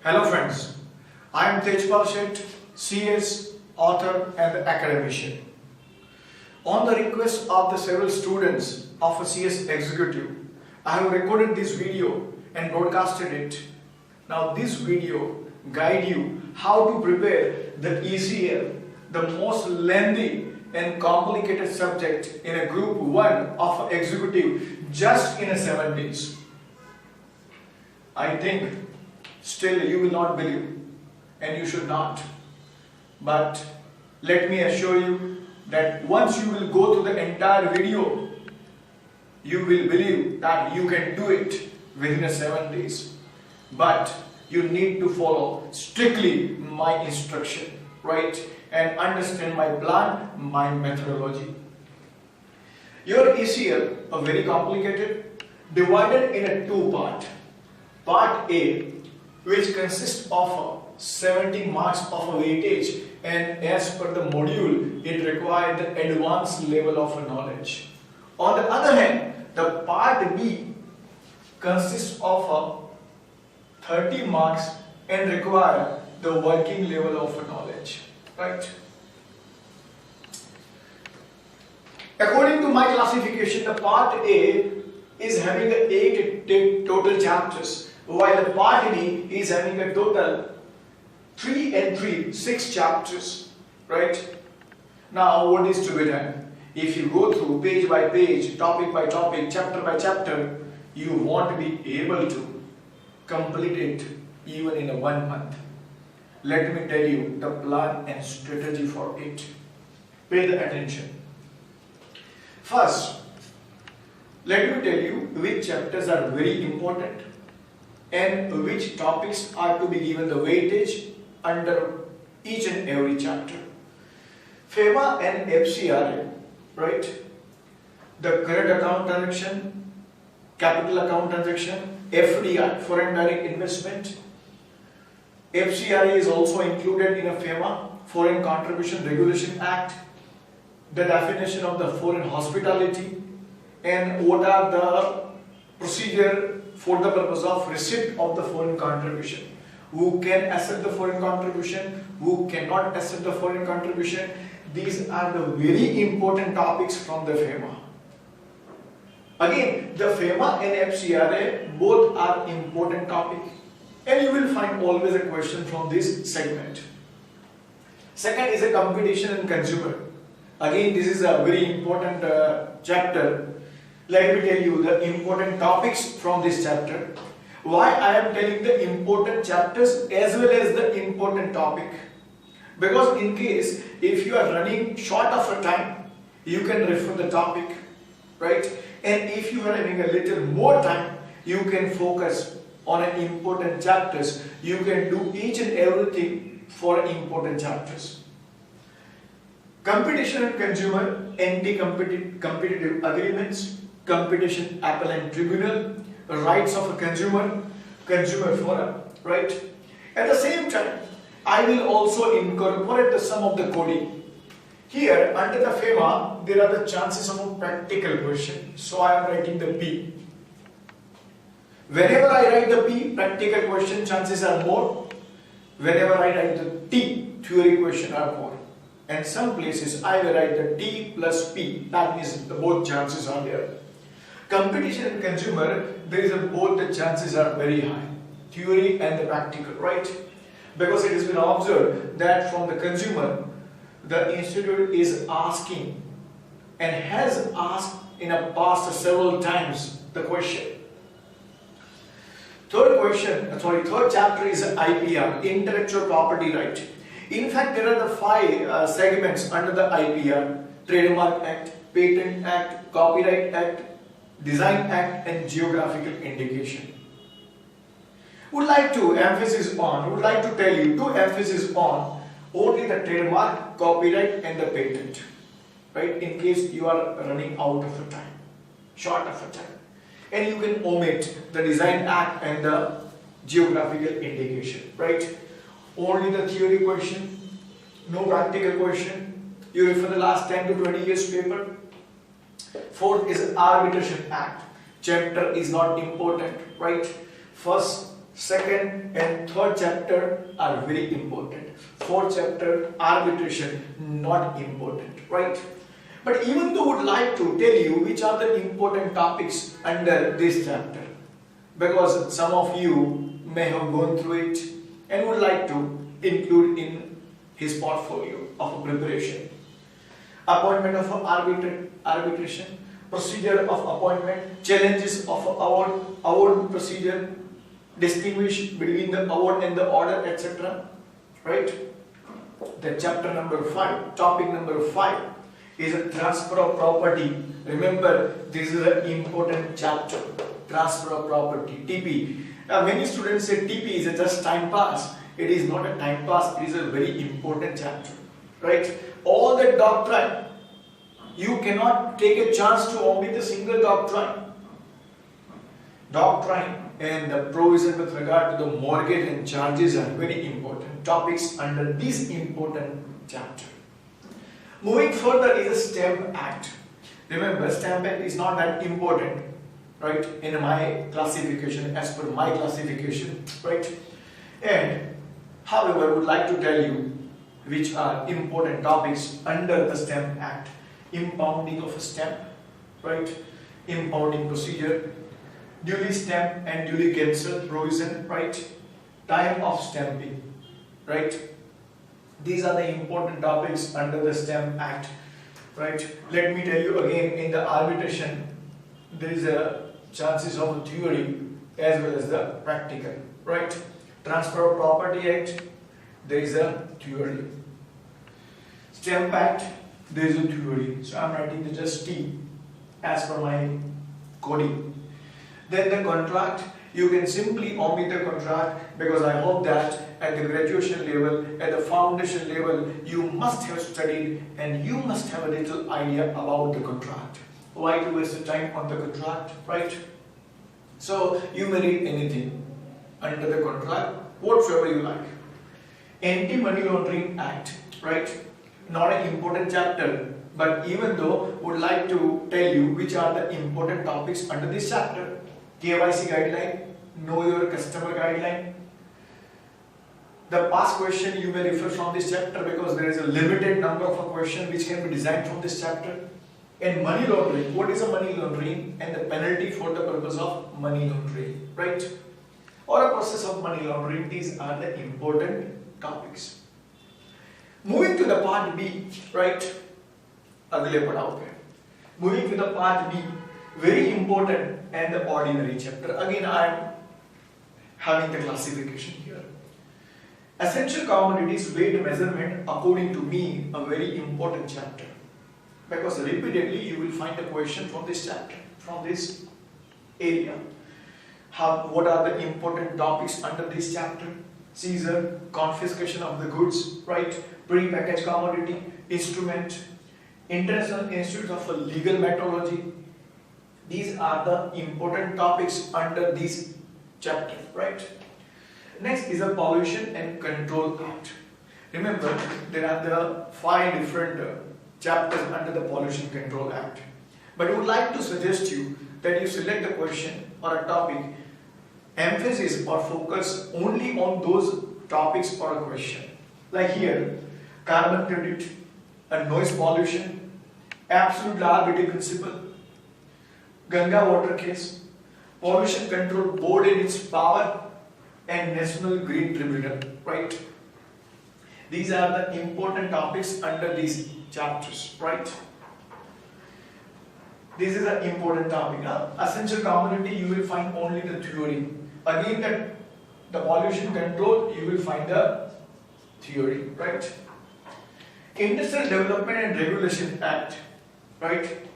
Hello friends, I am Tejpal Shet, CS, author and academician. On the request of the several students of a CS executive, I have recorded this video and broadcasted it. Now this video guide you how to prepare the ECL, the most lengthy and complicated subject in a group 1 of executive just in 7 days. I think still you will not believe, and you should not. But let me assure you that once you will go through the entire video, you will believe that you can do it within 7 days. But you need to follow strictly my instruction, right? And understand my plan, my methodology. Your ECL are very complicated, divided in a 2 part. Part A, which consists of 70 marks of a weightage, and as per the module it required the advanced level of knowledge. On the other hand, the part B consists of 30 marks and require the working level of knowledge, right? According to my classification, the part A is having 8 total chapters, while the part B is having a total 3 and 3, 6 chapters, right? Now what is to be done? If you go through page by page, topic by topic, chapter by chapter, you won't be able to complete it even in 1 month. Let me tell you the plan and strategy for it. Pay the attention. First, let me tell you which chapters are very important and which topics are to be given the weightage under each and every chapter. FEMA and FCRA, right? The current account transaction, capital account transaction, FDI, foreign direct investment. FCRA is also included in a FEMA, Foreign Contribution Regulation Act, the definition of the foreign hospitality, and what are the procedure for the purpose of receipt of the foreign contribution. Who can accept the foreign contribution, who cannot accept the foreign contribution. These are the very important topics from the FEMA. Again, the FEMA and FCRA both are important topics, and you will find always a question from this segment. Second is a competition and consumer. Again, this is a very important chapter. Let me tell you the important topics from this chapter. Why I am telling the important chapters as well as the important topic? Because in case if you are running short of a time, you can refer the topic, right? And if you are having a little more time, you can focus on an important chapters. You can do each and everything for important chapters. Competition and consumer, anti-competitive agreements, competition appellate tribunal, rights of a consumer, consumer forum, right? At the same time, I will also incorporate some of the coding. Here, under the FEMA, there are the chances of a practical question. So I am writing the P. Whenever I write the P, practical question chances are more. Whenever I write the T, theory question are more. And some places I will write the T plus P. That means the both chances are there. Competition and consumer, there is both the chances are very high. Theory and the practical, right? Because it has been observed that from the consumer, the institute is asking and has asked in a past several times the question. Third chapter is IPR, intellectual property right. In fact, there are the 5 segments under the IPR: Trademark Act, Patent Act, Copyright Act, Design Act, and Geographical Indication. Would like to tell you to emphasis on only the trademark, copyright, and the patent, right? In case you are running out of time, short of time, and you can omit the Design Act and the Geographical Indication, right? Only the theory question, no practical question. You refer the last 10 to 20 years paper. Fourth is Arbitration Act. Chapter is not important, right? First second and third chapter are very important. Fourth chapter, arbitration, not important, right? But even though I would like to tell you which are the important topics under this chapter, because some of you may have gone through it and would like to include in his portfolio of preparation. Appointment of arbitration, procedure of appointment, challenges of award procedure, distinguish between the award and the order, etc. Right? The chapter number 5, topic number 5 is a transfer of property. Remember, this is an important chapter. Transfer of property, TP. Now, many students say TP is just time pass. It is not a time pass. It is a very important chapter. Right? All the doctrine, you cannot take a chance to omit a single doctrine. Doctrine and the provision with regard to the mortgage and charges are very important topics under this important chapter. Moving further is the Stamp Act. Remember, Stamp Act is not that important, right, in my classification, as per my classification, right? And however, I would like to tell you which are important topics under the Stamp Act. Impounding of a stamp, right? Impounding procedure, duly stamped and duly cancelled provision, right? Time of stamping, right? These are the important topics under the Stamp Act, right? Let me tell you again, in the arbitration, there is a chances of theory as well as the practical, right? Transfer of Property Act, there is a theory. Stamp Act, there is a theory. So I am writing the just T as per my coding. Then the contract, you can simply omit the contract, because I hope that at the graduation level, at the foundation level, you must have studied and you must have a little idea about the contract. Why to waste the time on the contract, right? So you may read anything under the contract, whatsoever you like. Anti-Money Laundering Act, right? Not an important chapter, but even though would like to tell you which are the important topics under this chapter. KYC guideline, know your customer guideline. The past question you may refer from this chapter, because there is a limited number of a question which can be designed from this chapter. And money laundering, what is a money laundering and the penalty for the purpose of money laundering, right? Or a process of money laundering, these are the important topics. Moving to the part B, right? Agle padao pe. Moving to the part B, very important and the ordinary chapter. Again, I am having the classification here. Essential commodities weight measurement, according to me, a very important chapter. Because repeatedly you will find a question from this chapter, from this area. What are the important topics under this chapter? Seizure, confiscation of the goods, right? Pre-packaged commodity, instrument, International Institute of Legal Metrology. These are the important topics under this chapter, right? Next is a Pollution and Control Act. Remember, there are the 5 different chapters under the Pollution Control Act. But I would like to suggest you that you select a question or a topic, emphasis or focus only on those topics or a question. Like here, carbon credit, a noise pollution, absolute liability principle, Ganga water case, Pollution Control Board and its power, and National Green Tribunal, right? These are the important topics under these chapters, right? This is an important topic. Essential commodity, you will find only the theory. Again, the pollution control, you will find the theory, right? Industrial Development and Regulation Act, right?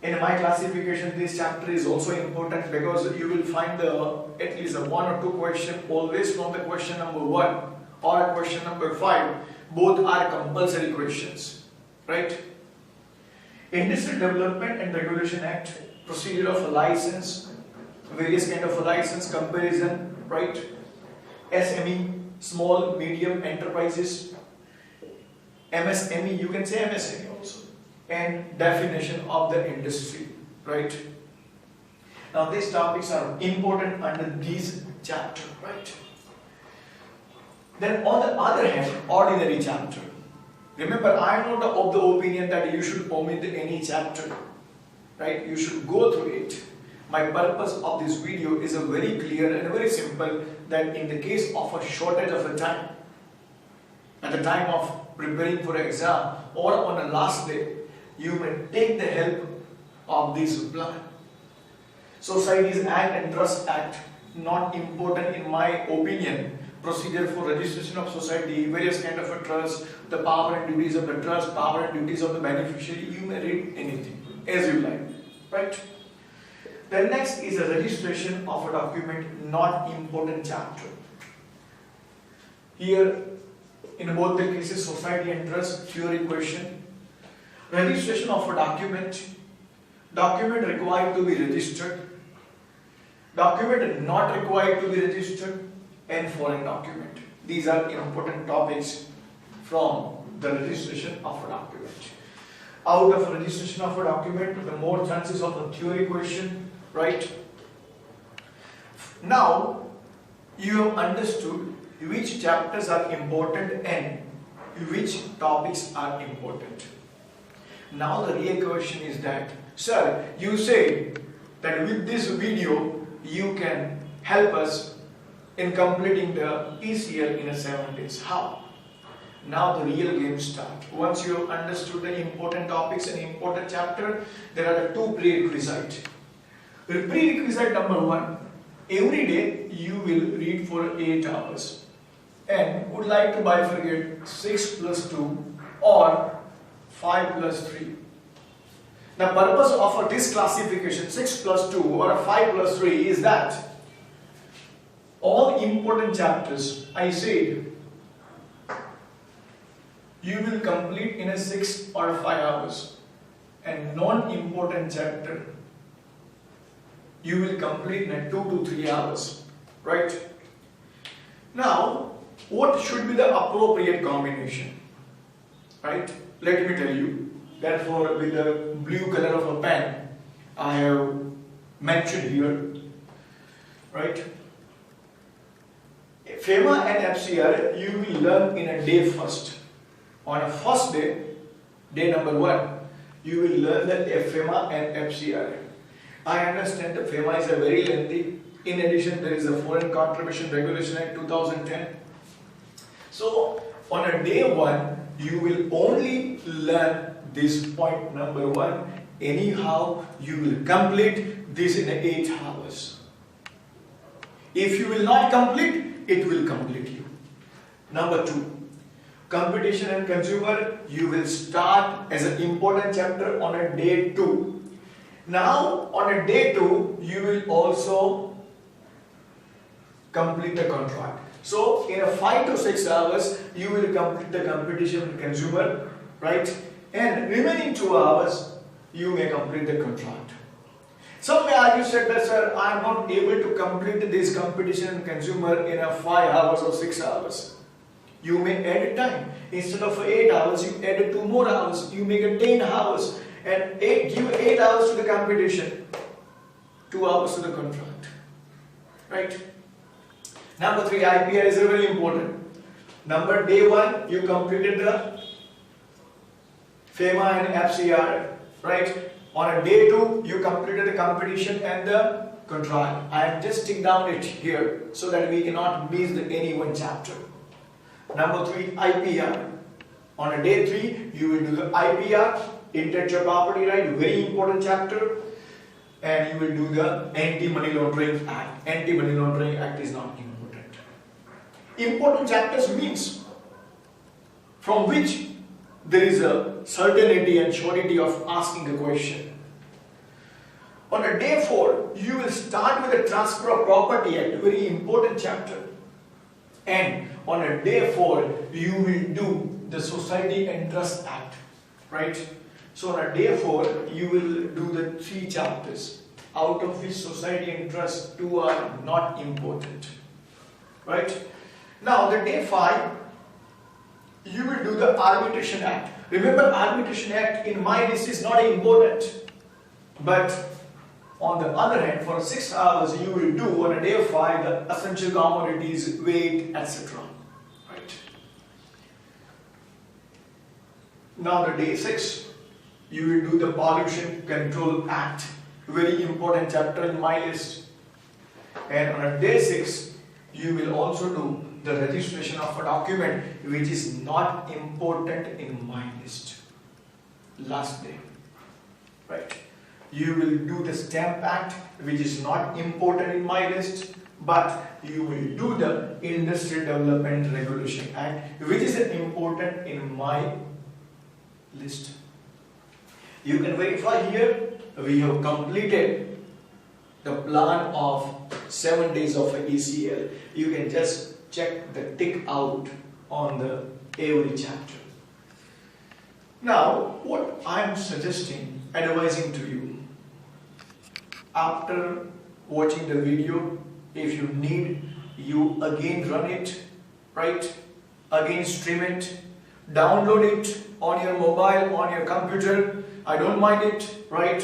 In my classification, this chapter is also important because you will find at least a 1 or 2 question always from the question number 1 or a question number 5. Both are compulsory questions, right? Industrial Development and Regulation Act, procedure of a license, various kind of a license comparison, right? SME, small medium enterprises, MSME, you can say MSME also, and definition of the industry, right? Now these topics are important under these chapter, right? Then on the other hand, ordinary chapter. Remember, I am not of the opinion that you should omit any chapter, right? You should go through it. My purpose of this video is a very clear and very simple, that in the case of a shortage of a time, at the time of preparing for an exam or on a last day, you may take the help of this plan. Societies Act and Trust Act, not important in my opinion. Procedure for registration of society, various kind of a trust, the power and duties of the trust, power and duties of the beneficiary. You may read anything as you like, right? The next is a registration of a document, not important chapter. Here, in both the cases, society and trust, theory question. Registration of a document, document required to be registered, document not required to be registered, and foreign document. These are important topics from the registration of a document. Out of registration of a document, the more chances of a theory question, right? Now, you have understood which chapters are important and which topics are important. Now the real question is that, sir, you say that with this video you can help us in completing the ECL in 7 days. How? Now the real game starts. Once you have understood the important topics and important chapter, there are the two prerequisites. The prerequisite number 1, every day you will read for 8 hours and would like to bifurcate 6 plus 2 or 5 plus 3. The purpose of this classification 6 plus 2 or 5 plus 3 is that all important chapters, I said, you will complete in a 6 or 5 hours, and non-important chapter you will complete in a 2 to 3 hours, right? Now, what should be the appropriate combination, right? Let me tell you. Therefore, with the blue color of a pen, I have mentioned here, right? FEMA and FCR you will learn in a day first. On a first day, day number 1, you will learn the FEMA and FCR. I understand the FEMA is a very lengthy. In addition, there is a Foreign Contribution Regulation Act 2010. So, on a day 1, you will only learn this point number 1. Anyhow, you will complete this in 8 hours. If you will not complete, it will complete you. Number 2, competition and consumer, you will start as an important chapter on a day 2. Now, on a day 2, you will also complete the contract. So, in a 5 to 6 hours, you will complete the competition and consumer, right? And remaining 2 hours, you may complete the contract. Some may argue, said that, sir, I am not able to complete this competition and consumer in a 5 hours or 6 hours. You may add time. Instead of 8 hours, you add 2 more hours. You make it 10 hours and give 8 hours to the competition, 2 hours to the contract, right? Number 3, IPR is very important. Number day 1, you completed the FEMA and FCR, right? On a day 2, you completed the competition and the contract. I am just sticking down it here so that we cannot miss any one chapter. Number 3, IPR. On a day 3, you will do the IPR, Intellectual Property Right, very important chapter, and you will do the Anti-Money Laundering Act. Anti-Money Laundering Act is not important. Important chapters means from which there is a certainty and surety of asking a question. On a day 4, you will start with the Transfer of Property Act, very important chapter. And on a day 4, you will do the Society and Trust Act, right? So on a day 4, you will do the 3 chapters, out of which Society and Trust 2 are not important, right? Now the day 5, you will do the Arbitration Act. Remember, Arbitration Act in my list is not important, but On the other hand, for 6 hours you will do on a day 5 the essential commodities, weight, etc. Right. Now the day 6, you will do the Pollution Control Act, very important chapter in my list. And on a day 6, you will also do the registration of a document which is not important in my list. Last day, right? You will do the Stamp Act which is not important in my list, but you will do the Industry Development Regulation Act which is important in my list. You can verify here, we have completed the plan of 7 days of ECL. You can just check the tick out on the every chapter. Now, what I am suggesting, advising to you, after watching the video, if you need, you again run it, right? Again stream it, download it on your mobile, on your computer, I don't mind it, right?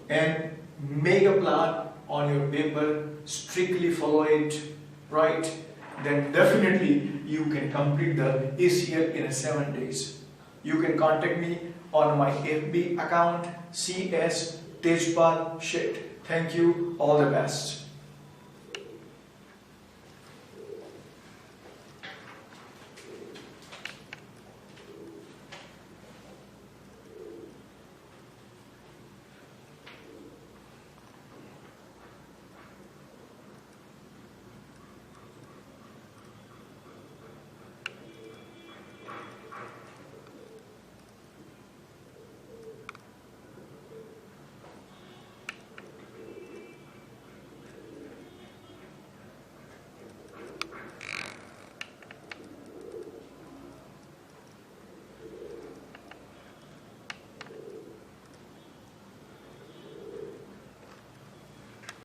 And make a plan on your paper, strictly follow it, right? Then definitely you can complete the ECL in 7 days. You can contact me on my FB account, CS Tejpal Sheth. Thank you, all the best.